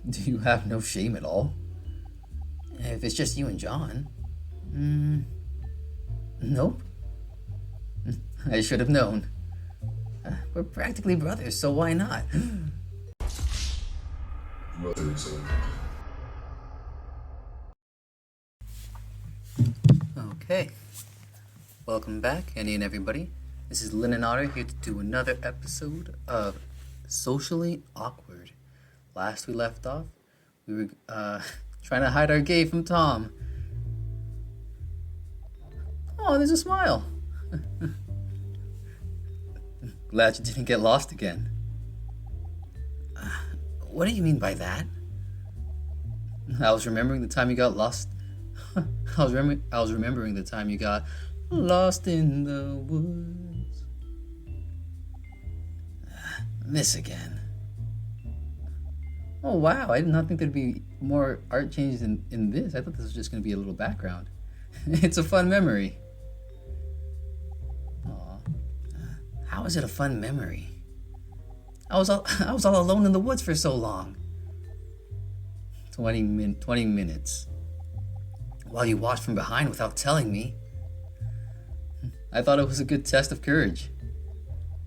Do you have no shame at all? If it's just you and John. Nope. I should have known. We're practically brothers, so why not? Okay. Welcome back, Andy and everybody. This is Lynn and Otter here to do another episode of Socially Awkward. Last we left off, we were trying to hide our gay from Tom. Oh, there's a smile. Glad you didn't get lost again. What do you mean by that? I was remembering the time you got lost. I was remembering the time you got lost in the woods. This again. Oh wow, I did not think there'd be more art changes in this. I thought this was just going to be a little background. It's a fun memory. Aw. How is it a fun memory? I was all alone in the woods for so long. 20 minutes. While you watched from behind without telling me. I thought it was a good test of courage.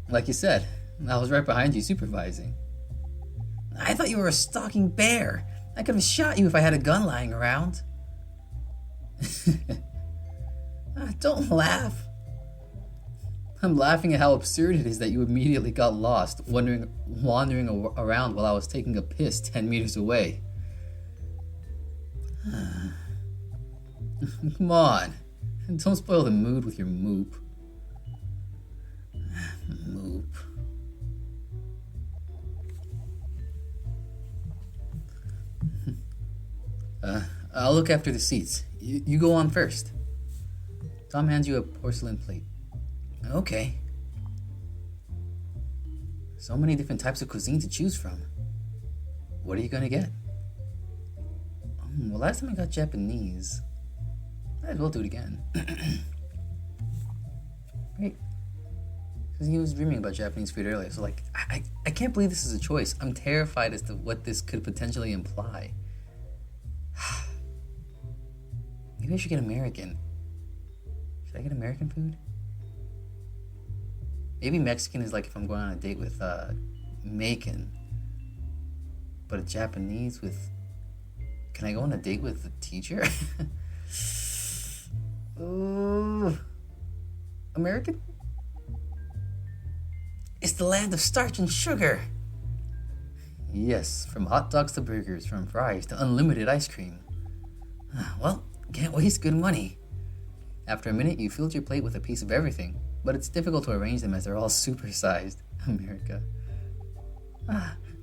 Like you said, I was right behind you supervising. I thought you were a stalking bear. I could have shot you if I had a gun lying around. Don't laugh. I'm laughing at how absurd it is that you immediately got lost, wandering around while I was taking a piss 10 meters away. Come on. Don't spoil the mood with your moop. Moop. I'll look after the seats. You go on first. Tom hands you a porcelain plate. Okay. So many different types of cuisine to choose from. What are you gonna get? Well, last time I got Japanese. Might as well do it again. Right? Because he was dreaming about Japanese food earlier, so like, I can't believe this is a choice. I'm terrified as to what this could potentially imply. Maybe I should get American. Should I get American food? Maybe Mexican is like if I'm going on a date with Macon. But a Japanese with... Can I go on a date with the teacher? Ooh. American? It's the land of starch and sugar. Yes, from hot dogs to burgers, from fries to unlimited ice cream. Well, can't waste good money. After a minute, you filled your plate with a piece of everything, but it's difficult to arrange them as they're all supersized. America.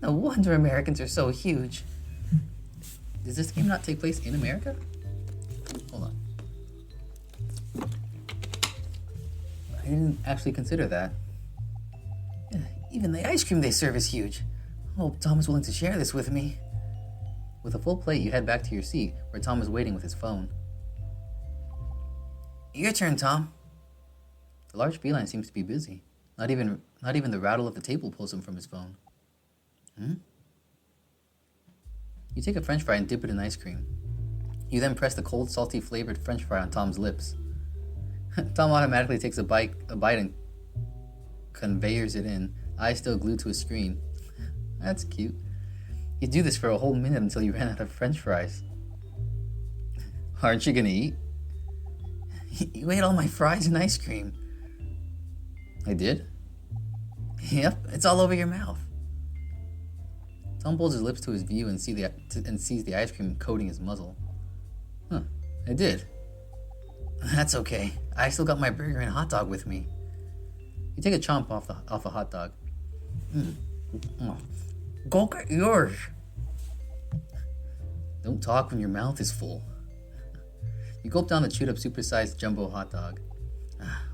No wonder Americans are so huge. Does this game not take place in America? Hold on. I didn't actually consider that. Even the ice cream they serve is huge. I hope Tom is willing to share this with me. With a full plate, you head back to your seat, where Tom is waiting with his phone. Your turn, Tom. The large beeline seems to be busy. Not even the rattle of the table pulls him from his phone. You take a French fry and dip it in ice cream. You then press the cold, salty flavored French fry on Tom's lips. Tom automatically takes a bite and conveyors it in, eyes still glued to his screen. That's cute. You do this for a whole minute until you ran out of French fries. Aren't you gonna eat? You ate all my fries and ice cream. I did? Yep, it's all over your mouth. Tom pulls his lips to his view and sees the ice cream coating his muzzle. I did. That's okay. I still got my burger and hot dog with me. You take a chomp off a hot dog. Go get yours. Don't talk when your mouth is full. You gulp down the chewed up supersized jumbo hot dog.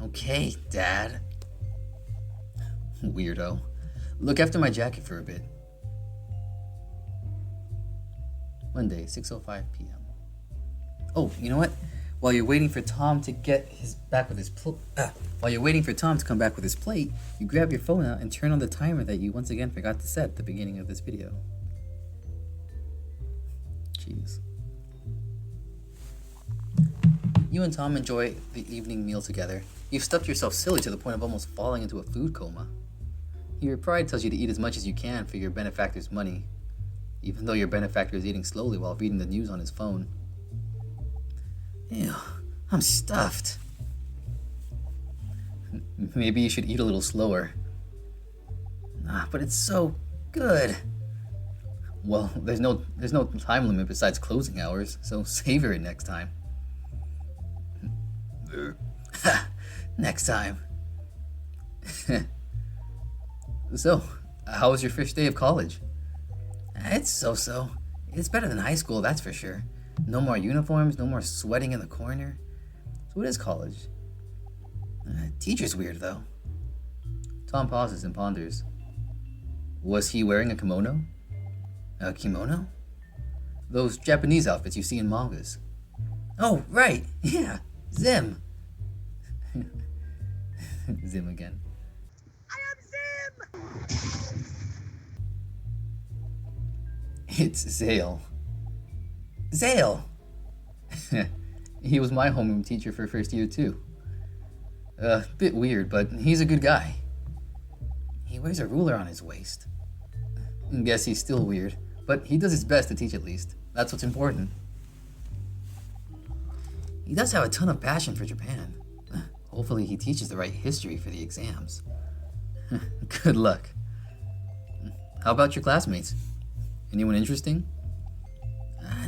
Okay, Dad. Weirdo. Look after my jacket for a bit. Monday, 6:05 p.m. Oh, you know what? While you're waiting for Tom to while you're waiting for Tom to come back with his plate, you grab your phone out and turn on the timer that you once again forgot to set at the beginning of this video. Jeez. You and Tom enjoy the evening meal together. You've stuffed yourself silly to the point of almost falling into a food coma. Your pride tells you to eat as much as you can for your benefactor's money, even though your benefactor is eating slowly while reading the news on his phone. Ew, I'm stuffed. Maybe you should eat a little slower. But it's so good. Well, there's no time limit besides closing hours, so savor it next time. Next time. So, how was your first day of college? It's so-so. It's better than high school, that's for sure. No more uniforms, no more sweating in the corner. So what is college? Teacher's weird, though. Tom pauses and ponders. Was he wearing a kimono? A kimono? Those Japanese outfits you see in mangas. Oh, right. Yeah. Zim. Zim again. I am Zim! It's Zale. Zale! He was my homeroom teacher for first year, too. Bit weird, but he's a good guy. He wears a ruler on his waist. Guess he's still weird, but he does his best to teach at least. That's what's important. He does have a ton of passion for Japan. Hopefully he teaches the right history for the exams. Good luck. How about your classmates? Anyone interesting?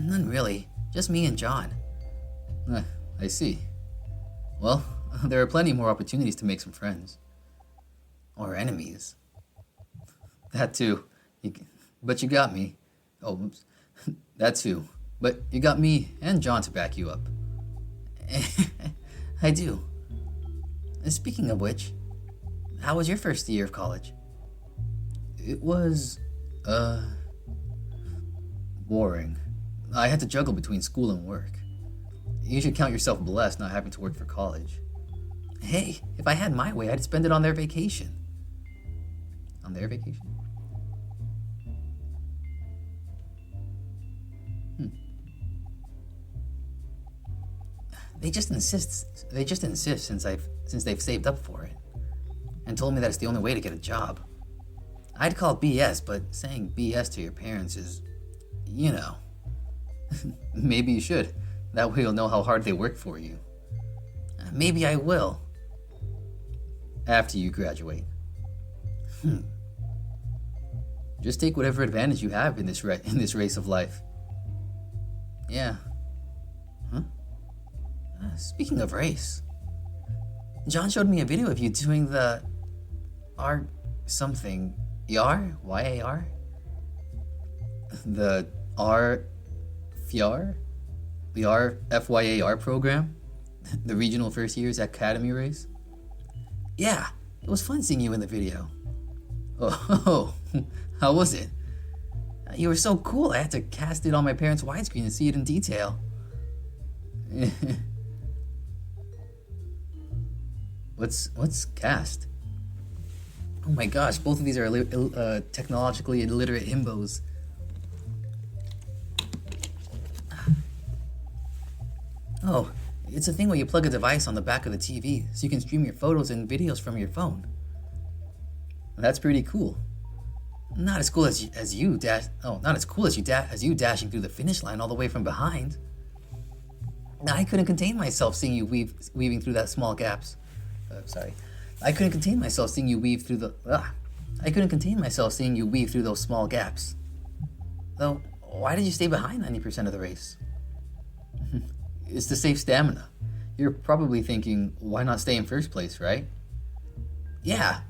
None really. Just me and John. I see. Well, there are plenty more opportunities to make some friends. Or enemies. That too. But you got me. Oh, oops. That too. But you got me and John to back you up. I do. Speaking of which, how was your first year of college? It was, boring. I had to juggle between school and work. You should count yourself blessed not having to work for college. Hey, if I had my way, I'd spend it on their vacation. On their vacation? They just insist since they've saved up for it, and told me that it's the only way to get a job. I'd call it BS, but saying BS to your parents is, you know. Maybe you should. That way you'll know how hard they work for you. Maybe I will. After you graduate. Just take whatever advantage you have in this race of life. Yeah. Huh? Speaking of race, John showed me a video of you doing the R something. YAR? Y-A-R? The R-FYAR? The R-F-Y-A-R program? The Regional First Years Academy race? Yeah, it was fun seeing you in the video. Oh, how was it? You were so cool, I had to cast it on my parents' widescreen to see it in detail. What's cast? Oh my gosh, both of these are technologically illiterate himbos. Oh, it's a thing where you plug a device on the back of the TV so you can stream your photos and videos from your phone. That's pretty cool. Not as cool as you dashing through the finish line all the way from behind. I couldn't contain myself seeing you weaving through that small gaps. I couldn't contain myself seeing you weave through those small gaps. Though, why did you stay behind 90% of the race? It's to save stamina. You're probably thinking, why not stay in first place, right? Yeah.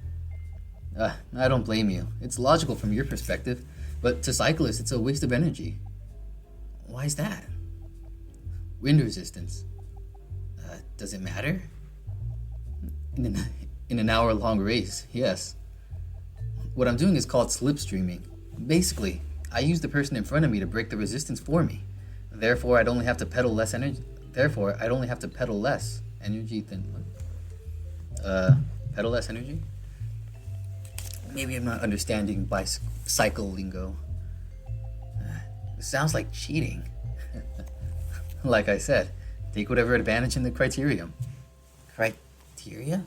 I don't blame you. It's logical from your perspective, but to cyclists, it's a waste of energy. Why is that? Wind resistance. Does it matter? In an hour-long race, yes. What I'm doing is called slipstreaming. Basically, I use the person in front of me to break the resistance for me. Therefore, I'd only have to pedal less energy. Therefore, I'd only have to pedal less energy than what? Pedal less energy? Maybe I'm not understanding cycle lingo. It sounds like cheating. Like I said, take whatever advantage in the criterium. Criteria?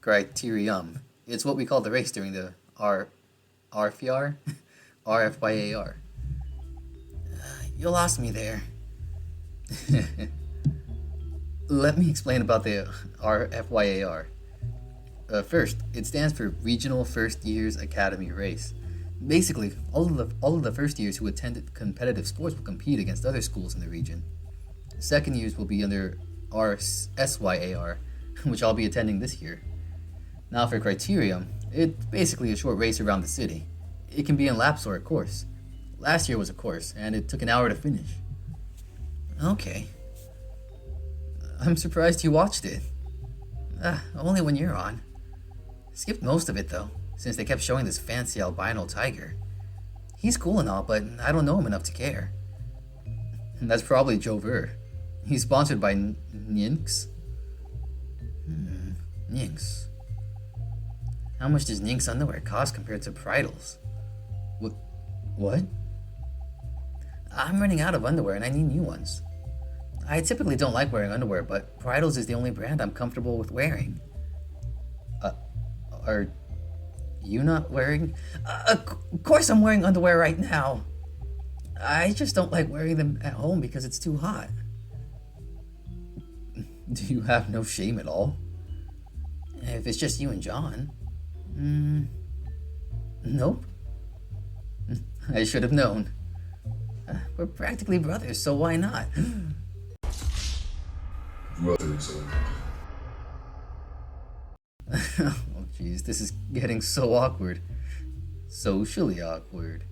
Criterium. It's what we call the race during the RFYAR? RFYAR. You lost me there. Let me explain about the RFYAR. First, it stands for Regional First Years Academy Race. Basically, all of the first years who attended competitive sports will compete against other schools in the region. Second years will be under SYAR, which I'll be attending this year. Now for Criterium, it's basically a short race around the city. It can be in laps or a course. Last year was a course, and it took an hour to finish. Okay. I'm surprised you watched it. Only when you're on. Skipped most of it though, since they kept showing this fancy albino tiger. He's cool and all, but I don't know him enough to care. That's probably Joe Ver. He's sponsored by Nynx. Nynx. How much does Nynx underwear cost compared to Bridals? What? I'm running out of underwear and I need new ones. I typically don't like wearing underwear, but Bridals is the only brand I'm comfortable with wearing. Are you not wearing? Of course I'm wearing underwear right now. I just don't like wearing them at home because it's too hot. Do you have no shame at all? If it's just you and John. Nope. I should have known. We're practically brothers, so why not? Brothers. Oh jeez, this is getting so awkward. Socially awkward.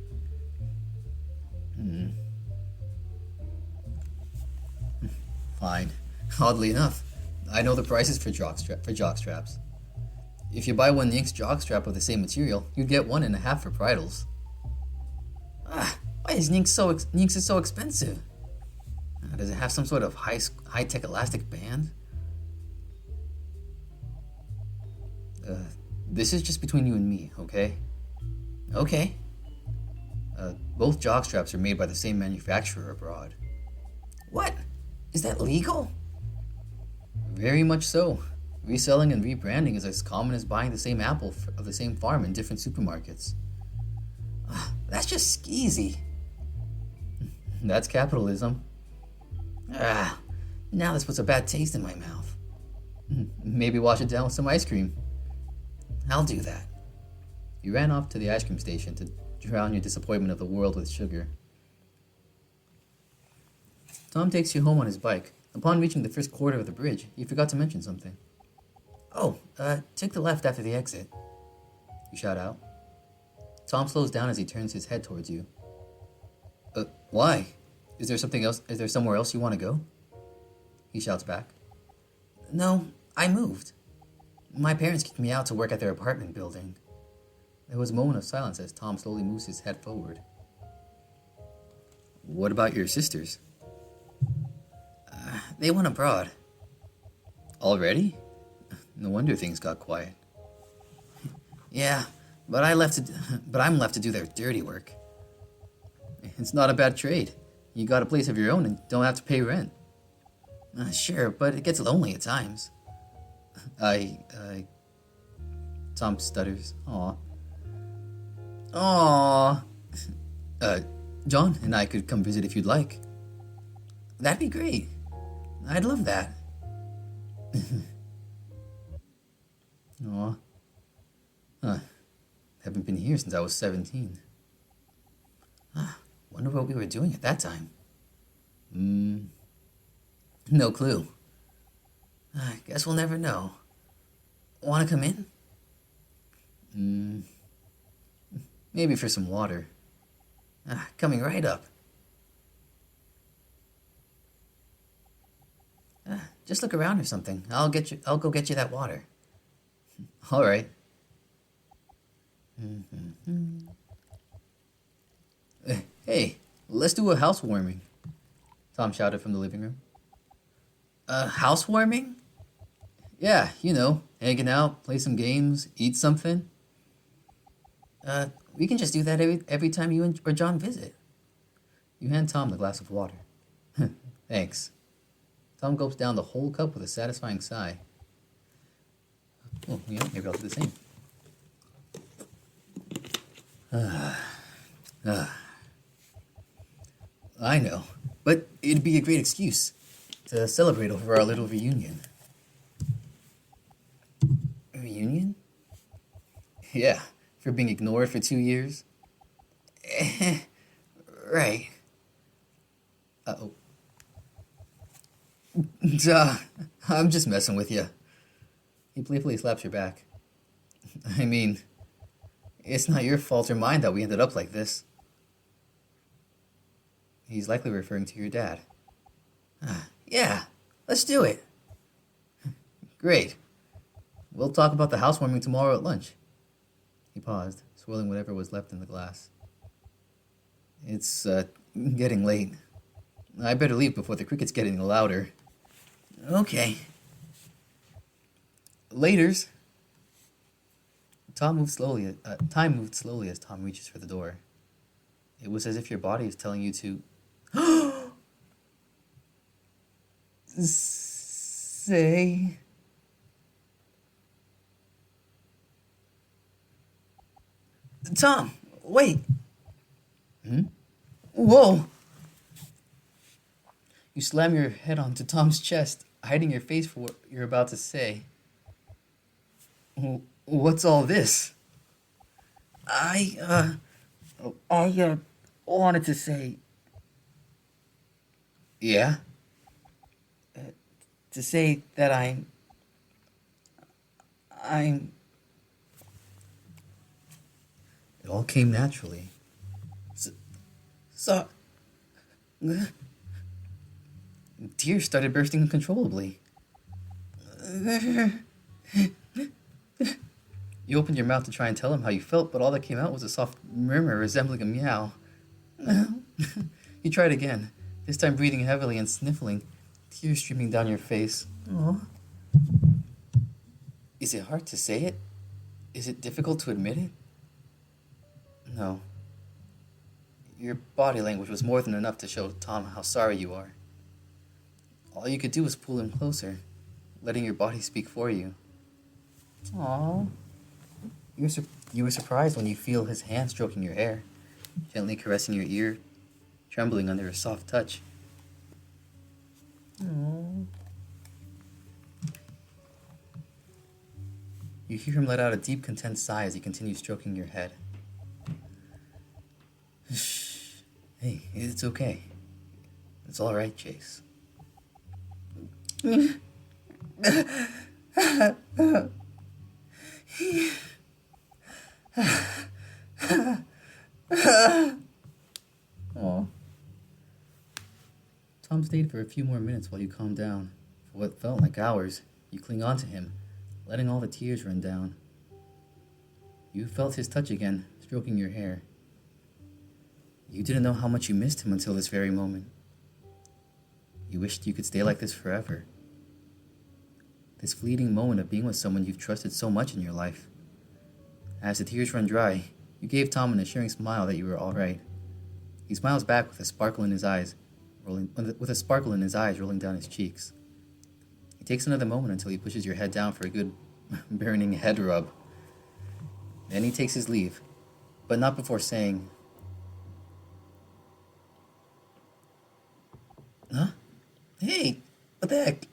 Fine. Oddly enough, I know the prices for jock straps. If you buy one Nynx jock strap of the same material, you'd get 1.5 for Bridals. Why is Nynx is so expensive? Does it have some sort of high-tech elastic band? This is just between you and me, okay? Okay. Both jock straps are made by the same manufacturer abroad. What? Is that legal? Very much so. Reselling and rebranding is as common as buying the same apple of the same farm in different supermarkets. That's just skeezy. That's capitalism. Now this puts a bad taste in my mouth. Maybe wash it down with some ice cream. I'll do that. You ran off to the ice cream station to drown your disappointment of the world with sugar. Tom takes you home on his bike. Upon reaching the first quarter of the bridge, he forgot to mention something. Take the left after the exit. You shout out. Tom slows down as he turns his head towards you. Why? Is there something else? Is there somewhere else you want to go? He shouts back. No, I moved. My parents kicked me out to work at their apartment building. There was a moment of silence as Tom slowly moves his head forward. What about your sisters? They went abroad. Already? No wonder things got quiet. Yeah, but I'm left to do their dirty work. It's not a bad trade. You got a place of your own and don't have to pay rent. Sure, but it gets lonely at times. Tom stutters. Aw. John and I could come visit if you'd like. That'd be great. I'd love that. Aw. Haven't been here since I was 17. Wonder what we were doing at that time. No clue. I guess we'll never know. Want to come in? Maybe for some water. Coming right up. Just look around or something. I'll go get you that water. All right. Hey, let's do a housewarming. Tom shouted from the living room. Housewarming? Yeah, hanging out, play some games, eat something. We can just do that every time you or John visit. You hand Tom the glass of water. Thanks. Tom gulps down the whole cup with a satisfying sigh. Well, maybe I'll do the same. I know, but it'd be a great excuse to celebrate over our little reunion. Reunion? Yeah, for being ignored for 2 years. Right. Uh-oh. Duh, I'm just messing with you. He playfully slaps your back. I mean, it's not your fault or mine that we ended up like this. He's likely referring to your dad. Yeah, let's do it. Great. We'll talk about the housewarming tomorrow at lunch. He paused, swirling whatever was left in the glass. It's, getting late. I better leave before the cricket's getting louder. Okay. Laters. Time moved slowly as Tom reaches for the door. It was as if your body is telling you to say. Tom, wait. Whoa. You slam your head onto Tom's chest, hiding your face for what you're about to say. What's all this? I wanted to say. Yeah? To say that I'm. It all came naturally. So. Tears started bursting uncontrollably. You opened your mouth to try and tell him how you felt, but all that came out was a soft murmur resembling a meow. You tried again, this time breathing heavily and sniffling, tears streaming down your face. Aww. Is it hard to say it? Is it difficult to admit it? No. Your body language was more than enough to show Tom how sorry you are. All you could do was pull him closer, letting your body speak for you. Aww. You were surprised when you feel his hand stroking your hair, gently caressing your ear, trembling under a soft touch. Aww. You hear him let out a deep, content sigh as he continues stroking your head. Shh. Hey, it's okay. It's all right, Jayce. Aw. Tom stayed for a few more minutes while you calmed down. For what felt like hours, you cling on to him, letting all the tears run down. You felt his touch again, stroking your hair. You didn't know how much you missed him until this very moment. You wished you could stay like this forever. This fleeting moment of being with someone you've trusted so much in your life. As the tears run dry, you gave Tom an assuring smile that you were all right. He smiles back with a sparkle in his eyes, rolling down his cheeks. It takes another moment until he pushes your head down for a good burning head rub. Then he takes his leave, but not before saying, "Huh? Hey, what the heck?"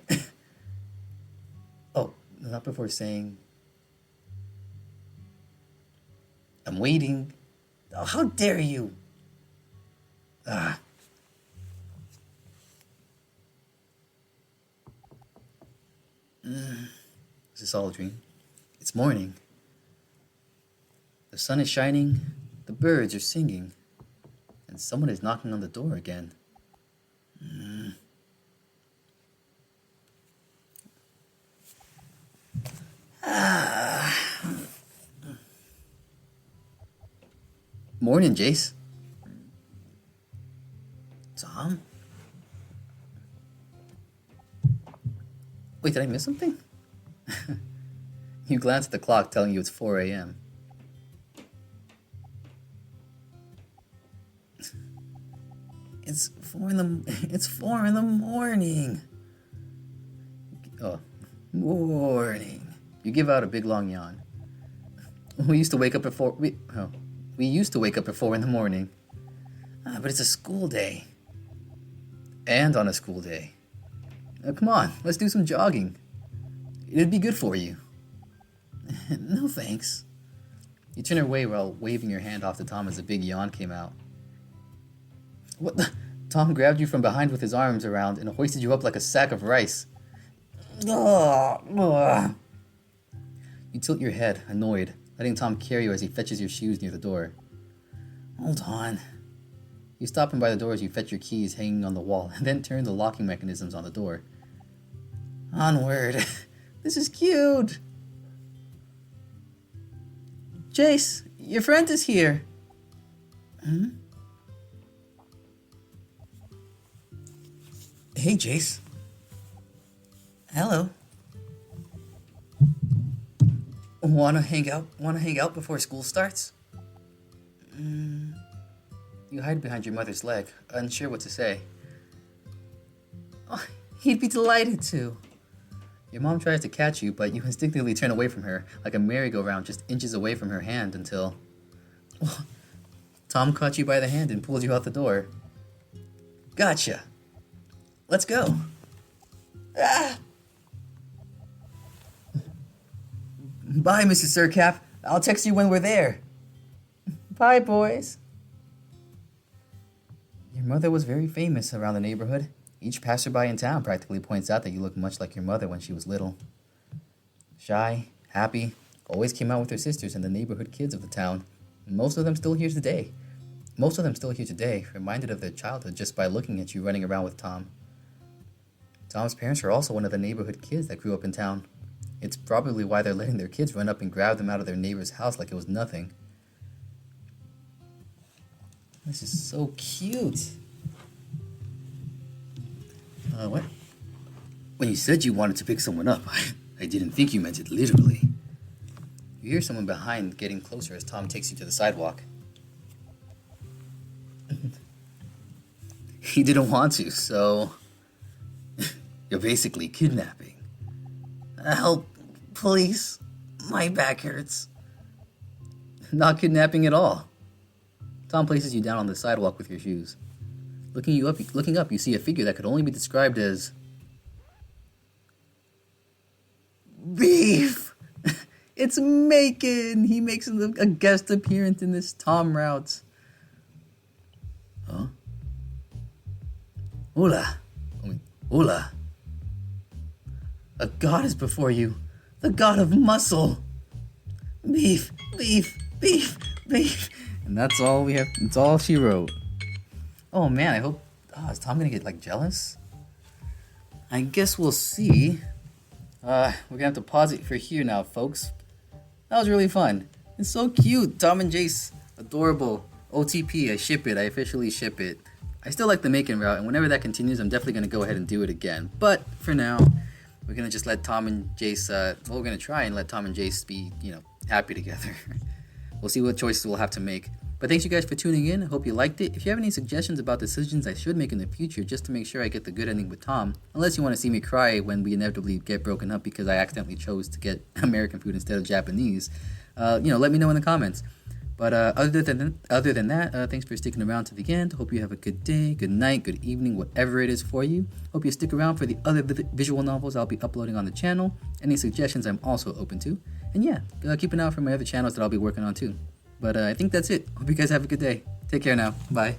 Oh, not before saying, "I'm waiting." Oh, how dare you? Ah. Is this all a dream? It's morning. The sun is shining, the birds are singing, and someone is knocking on the door again. Morning, Jayce. Tom? Wait, did I miss something? You glance at the clock telling you it's 4 a.m. It's 4 in the morning. Oh, morning. You give out a big long yawn. We used to wake up at 4. We used to wake up at 4 in the morning. But it's a school day. And on a school day. Come on, let's do some jogging. It'd be good for you. No thanks. You turn away while waving your hand off to Tom as a big yawn came out. What the? Tom grabbed you from behind with his arms around and hoisted you up like a sack of rice. You tilt your head, annoyed, letting Tom carry you as he fetches your shoes near the door. Hold on. You stop him by the door as you fetch your keys hanging on the wall, and then turn the locking mechanisms on the door. Onward. This is cute. Jayce, your friend is here. Hmm? Hey, Jayce. Hello. Wanna hang out before school starts? You hide behind your mother's leg, unsure what to say. Oh, he'd be delighted to. Your mom tries to catch you, but you instinctively turn away from her, like a merry-go-round just inches away from her hand until... Tom caught you by the hand and pulled you out the door. Gotcha. Let's go. Ah! Bye, Mrs. Sircap. I'll text you when we're there. Bye, boys. Your mother was very famous around the neighborhood. Each passerby in town practically points out that you look much like your mother when she was little. Shy, happy, always came out with her sisters and the neighborhood kids of the town. Most of them still here today, reminded of their childhood just by looking at you running around with Tom. Tom's parents are also one of the neighborhood kids that grew up in town. It's probably why they're letting their kids run up and grab them out of their neighbor's house like it was nothing. This is so cute. What? When you said you wanted to pick someone up, I didn't think you meant it literally. You hear someone behind getting closer as Tom takes you to the sidewalk. He didn't want to, so... You're basically kidnapping. Help, please. My back hurts. Not kidnapping at all. Tom places you down on the sidewalk with your shoes. Looking up, you see a figure that could only be described as... Beef! It's Macon! He makes a guest appearance in this Tom route. Huh? Hola. Hola. A god is before you. The god of muscle. Beef, beef, beef, beef. And that's all we have. That's all she wrote. Oh man, I hope... is Tom gonna get, jealous? I guess we'll see. We're gonna have to pause it for here now, folks. That was really fun. It's so cute. Tom and Jayce. Adorable. OTP, I ship it. I officially ship it. I still like the Macon route, and whenever that continues, I'm definitely gonna go ahead and do it again. But, for now, we're gonna just let Tom and Jayce... we're gonna try and let Tom and Jayce be, happy together. We'll see what choices we'll have to make. But thanks you guys for tuning in. I hope you liked it. If you have any suggestions about decisions I should make in the future just to make sure I get the good ending with Tom, unless you want to see me cry when we inevitably get broken up because I accidentally chose to get American food instead of Japanese, let me know in the comments. But other than that, thanks for sticking around to the end. Hope you have a good day, good night, good evening, whatever it is for you. Hope you stick around for the other visual novels I'll be uploading on the channel. Any suggestions I'm also open to. And yeah, keep an eye out for my other channels that I'll be working on too. But I think that's it. Hope you guys have a good day. Take care now. Bye.